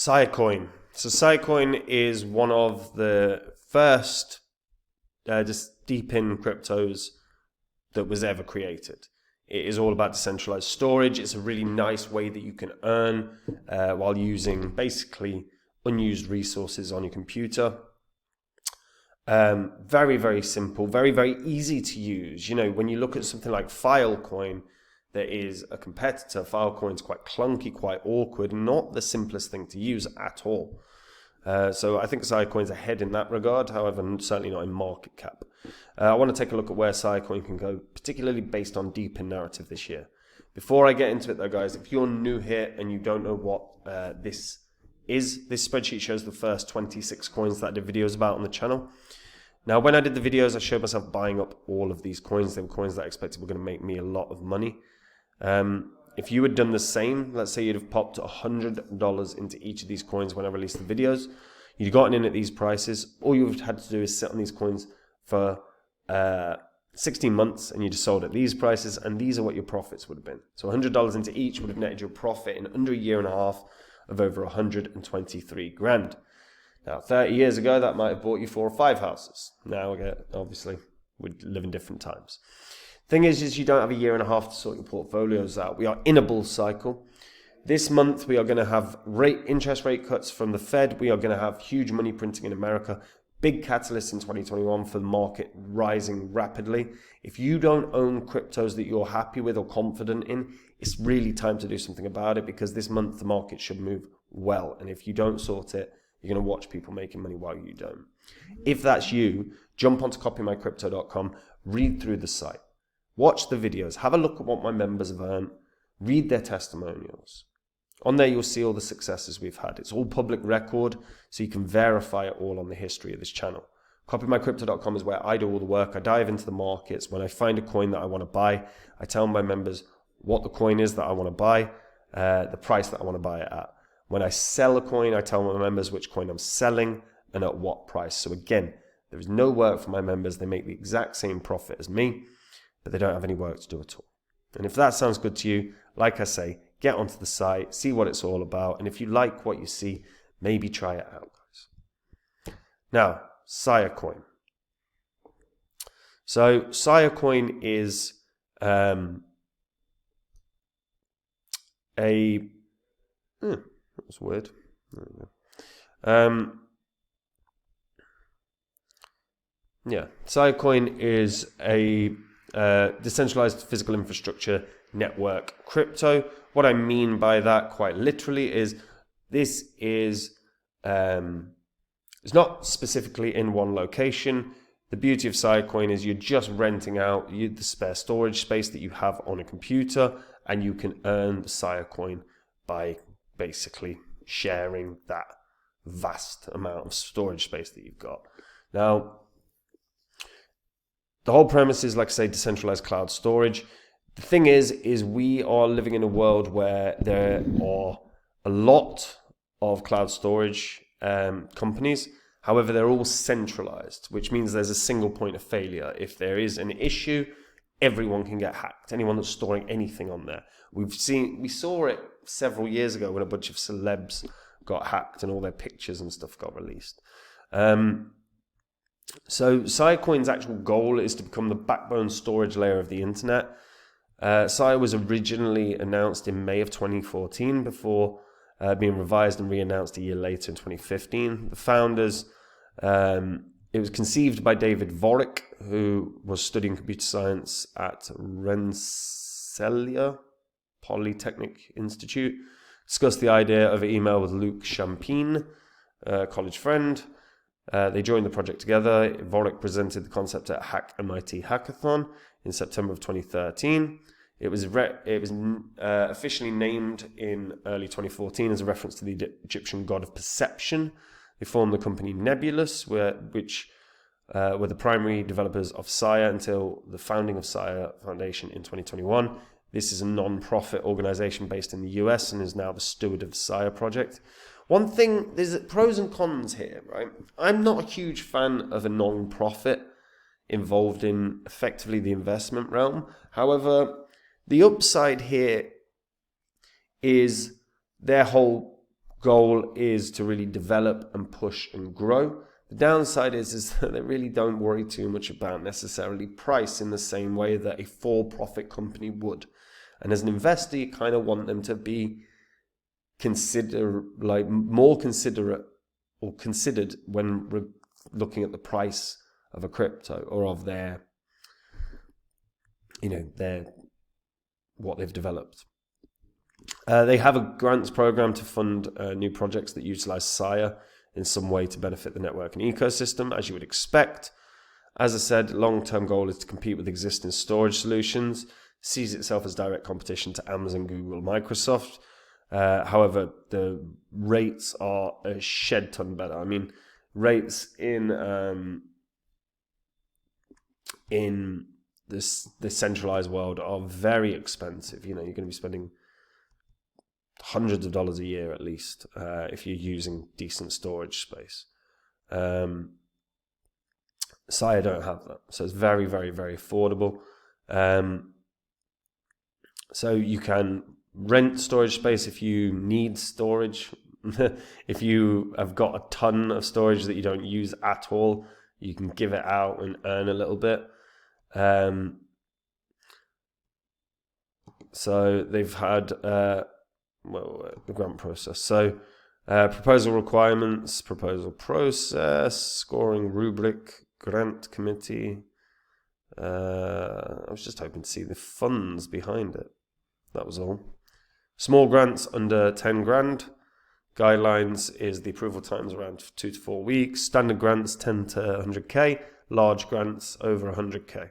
Siacoin. So Siacoin is one of the first just deep in cryptos that was ever created. It is all about decentralized storage. It's a really nice way that you can earn while using basically unused resources on your computer. Very, very simple, very, very easy to use. You know, when you look at something like Filecoin, there is a competitor. Filecoin's quite clunky, quite awkward, not the simplest thing to use at all. So I think Siacoin's ahead in that regard, however, certainly not in market cap. I want to take a look at where Siacoin can go, particularly based on deep in narrative this year. Before I get into it though, guys, if you're new here and you don't know what this is, this spreadsheet shows the first 26 coins that I did videos about on the channel. Now, when I did the videos, I showed myself buying up all of these coins. They were coins that I expected were going to make me a lot of money. If you had done the same, let's say you'd have popped $100 into each of these coins when I released the videos, you'd gotten in at these prices, all you've had to do is sit on these coins for 16 months and you'd have sold at these prices, and these are what your profits would have been. So $100 into each would have netted your profit in under a year and a half of over 123 grand. Now, 30 years ago, that might have bought you 4 or 5 houses. Now, obviously, we live in different times. Thing is you don't have a year and a half to sort your portfolios out. We are in a bull cycle. This month, we are going to have interest rate cuts from the Fed. We are going to have huge money printing in America. Big catalyst in 2021 for the market rising rapidly. If you don't own cryptos that you're happy with or confident in, it's really time to do something about it, because this month the market should move well. And if you don't sort it, you're going to watch people making money while you don't. If that's you, jump onto copymycrypto.com, read through the site, watch the videos, have a look at what my members have earned, read their testimonials. On there, you'll see all the successes we've had. It's all public record, so you can verify it all on the history of this channel. Copymycrypto.com is where I do all the work. I dive into the markets. When I find a coin that I want to buy, I tell my members what the coin is that I want to buy, the price that I want to buy it at. When I sell a coin, I tell my members which coin I'm selling and at what price. So again, there is no work for my members. They make the exact same profit as me, but they don't have any work to do at all. And if that sounds good to you, like I say, get onto the site, see what it's all about. And if you like what you see, maybe try it out, guys. Now, Siacoin. So Siacoin is that's weird. Siacoin is a decentralized physical infrastructure network crypto. What I mean by that, quite literally, is this is it's not specifically in one location. The beauty of Siacoin is you're just renting out the spare storage space that you have on a computer, and you can earn the Siacoin by basically sharing that vast amount of storage space that you've got. Now, the whole premise is, like I say, decentralized cloud storage. The thing is we are living in a world where there are a lot of cloud storage companies. However, they're all centralized, which means there's a single point of failure. If there is an issue, everyone can get hacked. Anyone that's storing anything on there. We saw it several years ago when a bunch of celebs got hacked and all their pictures and stuff got released. So Siacoin's actual goal is to become the backbone storage layer of the internet. Sia was originally announced in May of 2014 before being revised and re-announced a year later in 2015. The founders, it was conceived by David Vorick, who was studying computer science at Rensselaer Polytechnic Institute. Discussed the idea of email with Luke Champagne, a college friend. They joined the project together. Vorick presented the concept at Hack MIT Hackathon in September of 2013. It was officially named in early 2014 as a reference to the Egyptian god of perception. They formed the company Nebulous, which were the primary developers of Sia until the founding of Sia Foundation in 2021. This is a non-profit organization based in the US and is now the steward of the Sia project. One thing, there's pros and cons here, right? I'm not a huge fan of a non-profit involved in effectively the investment realm. However, the upside here is their whole goal is to really develop and push and grow. The downside is that they really don't worry too much about necessarily price in the same way that a for-profit company would. And as an investor, you kind of want them to be more considerate or considered when looking at the price of a crypto or of their what they've developed. They have a grants program to fund new projects that utilize Sia in some way to benefit the network and ecosystem, as you would expect. As I said, long-term goal is to compete with existing storage solutions, sees itself as direct competition to Amazon, Google, Microsoft. However, the rates are a shed ton better. I mean, rates in this centralized world are very expensive. You're going to be spending hundreds of dollars a year at least if you're using decent storage space. Sia don't have that, so it's very, very, very affordable. So you can rent storage space if you need storage. If you have got a ton of storage that you don't use at all, you can give it out and earn a little bit. So they've had the grant process. So proposal requirements, proposal process, scoring rubric, grant committee. I was just hoping to see the funds behind it. That was all. Small grants under 10 grand. Guidelines is the approval times around 2 to 4 weeks. Standard grants 10 to 100k. Large grants over 100k.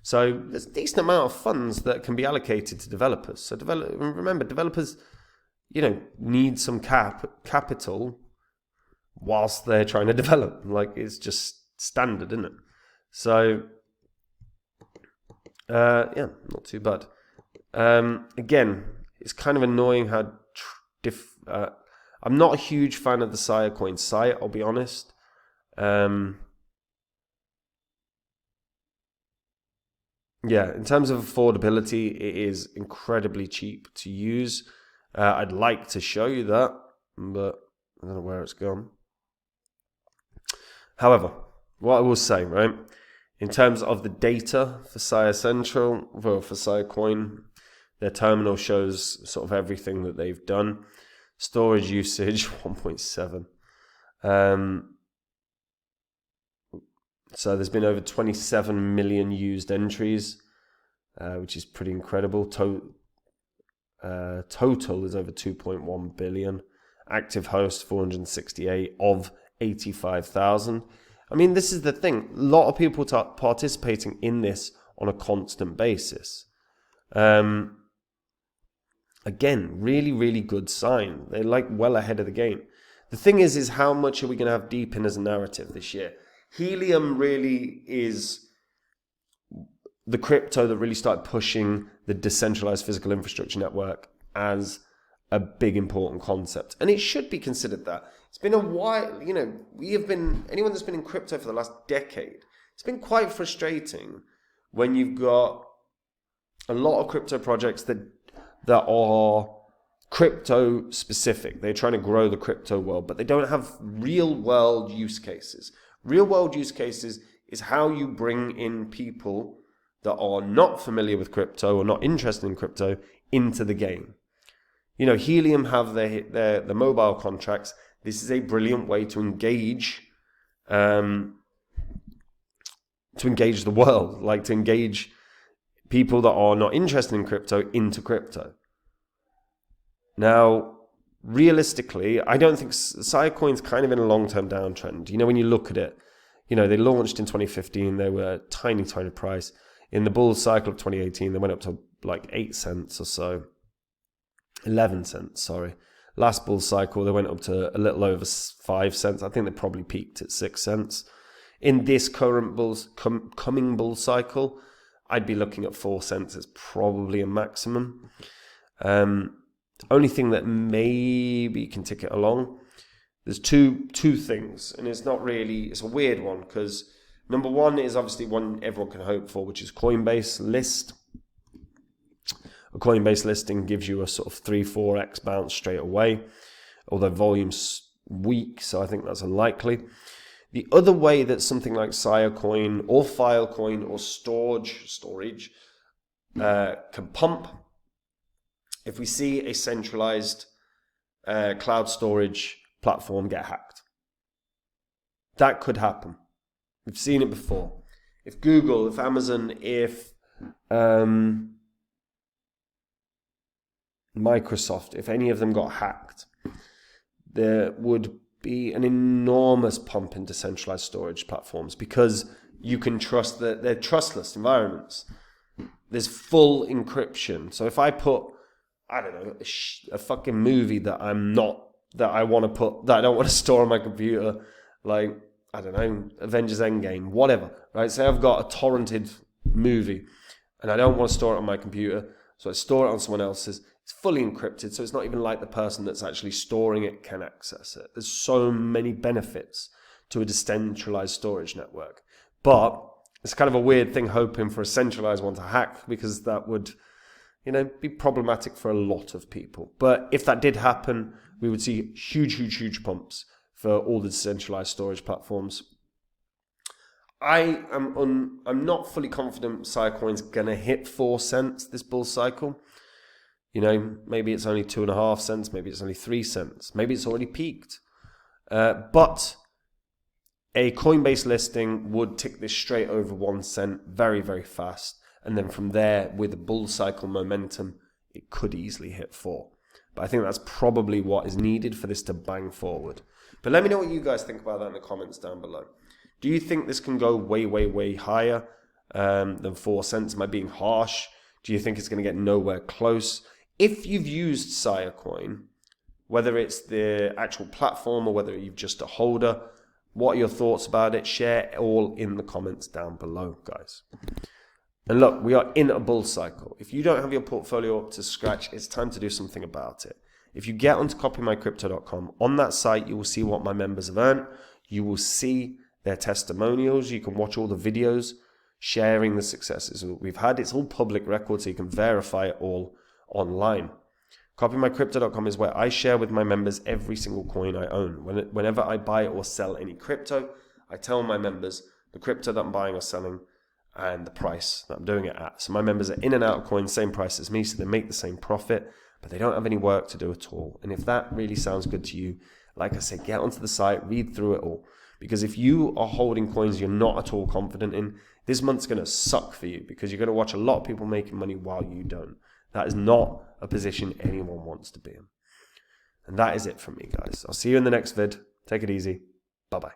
So there's a decent amount of funds that can be allocated to developers. So remember, developers, need some capital whilst they're trying to develop. Like, it's just standard, isn't it? So, not too bad. Again, it's kind of annoying how I'm not a huge fan of the Siacoin site, I'll be honest. In terms of affordability, it is incredibly cheap to use. I'd like to show you that, but I don't know where it's gone. However, what I will say, right, in terms of the data for Sia Central, for Siacoin, their terminal shows sort of everything that they've done. Storage usage, 1.7. So there's been over 27 million used entries, which is pretty incredible. Total is over 2.1 billion. Active hosts, 468 of 85,000. I mean, this is the thing. A lot of people participating in this on a constant basis. Again, really, really good sign. They're well ahead of the game. The thing is how much are we going to have deep in as a narrative this year? Helium really is the crypto that really started pushing the decentralized physical infrastructure network as a big important concept. And it should be considered that. It's been a while, anyone that's been in crypto for the last decade, it's been quite frustrating when you've got a lot of crypto projects that are crypto specific. They're trying to grow the crypto world, but they don't have real world use cases. Real world use cases is how you bring in people that are not familiar with crypto or not interested in crypto into the game. Helium have the mobile contracts. This is a brilliant way to engage the world, like to engage people that are not interested in crypto into crypto. Now, realistically, I don't think Siacoin's kind of in a long-term downtrend. When you look at it, they launched in 2015. They were a tiny, tiny price. In the bull cycle of 2018, they went up to like 8 cents or so. 11 cents, sorry. Last bull cycle, they went up to a little over 5 cents. I think they probably peaked at 6 cents. In this current coming bull cycle, I'd be looking at 4 cents as probably a maximum. The only thing that maybe can tick it along, there's two things, and it's a weird one, because number one is obviously one everyone can hope for, which is Coinbase list. A Coinbase listing gives you a sort of 3-4x bounce straight away. although volume's weak, so I think that's unlikely. The other way that something like Siacoin or Filecoin or storage can pump, if we see a centralized cloud storage platform get hacked. That could happen. We've seen it before. If Google, if Amazon, if Microsoft, if any of them got hacked, there would be an enormous pump in decentralized storage platforms because you can trust that they're trustless environments. There's full encryption. So if I put, I don't know, a fucking movie that I don't want to store on my computer, like, I don't know, Avengers Endgame, whatever, right? Say I've got a torrented movie and I don't want to store it on my computer, so I store it on someone else's. It's fully encrypted, so it's not even like the person that's actually storing it can access it. There's so many benefits to a decentralized storage network. But it's kind of a weird thing hoping for a centralized one to hack, because that would, be problematic for a lot of people. But if that did happen, we would see huge pumps for all the decentralized storage platforms. I'm not fully confident Siacoin's gonna hit 4 cents this bull cycle. Maybe it's only 2.5 cents, maybe it's only 3 cents, maybe it's already peaked. But a Coinbase listing would tick this straight over 1 cent very, very fast. And then from there, with the bull cycle momentum, it could easily hit 4. But I think that's probably what is needed for this to bang forward. But let me know what you guys think about that in the comments down below. Do you think this can go way higher than 4 cents? Am I being harsh? Do you think it's going to get nowhere close? If you've used Siacoin, whether it's the actual platform or whether you've just a holder, what are your thoughts about it? Share all in the comments down below, guys. And look, we are in a bull cycle. If you don't have your portfolio up to scratch, it's time to do something about it. If you get onto copymycrypto.com, on that site, you will see what my members have earned. You will see their testimonials. You can watch all the videos sharing the successes that we've had. It's all public record, so you can verify it all online. Copymycrypto.com is where I share with my members every single coin I own. Whenever I buy or sell any crypto, I tell my members the crypto that I'm buying or selling and the price that I'm doing it at. So my members are in and out of coins, same price as me, so they make the same profit, but they don't have any work to do at all. And if that really sounds good to you, like I said, get onto the site, read through it all. Because if you are holding coins you're not at all confident in, this month's going to suck for you, because you're going to watch a lot of people making money while you don't. That is not a position anyone wants to be in. And that is it from me, guys. I'll see you in the next vid. Take it easy. Bye-bye.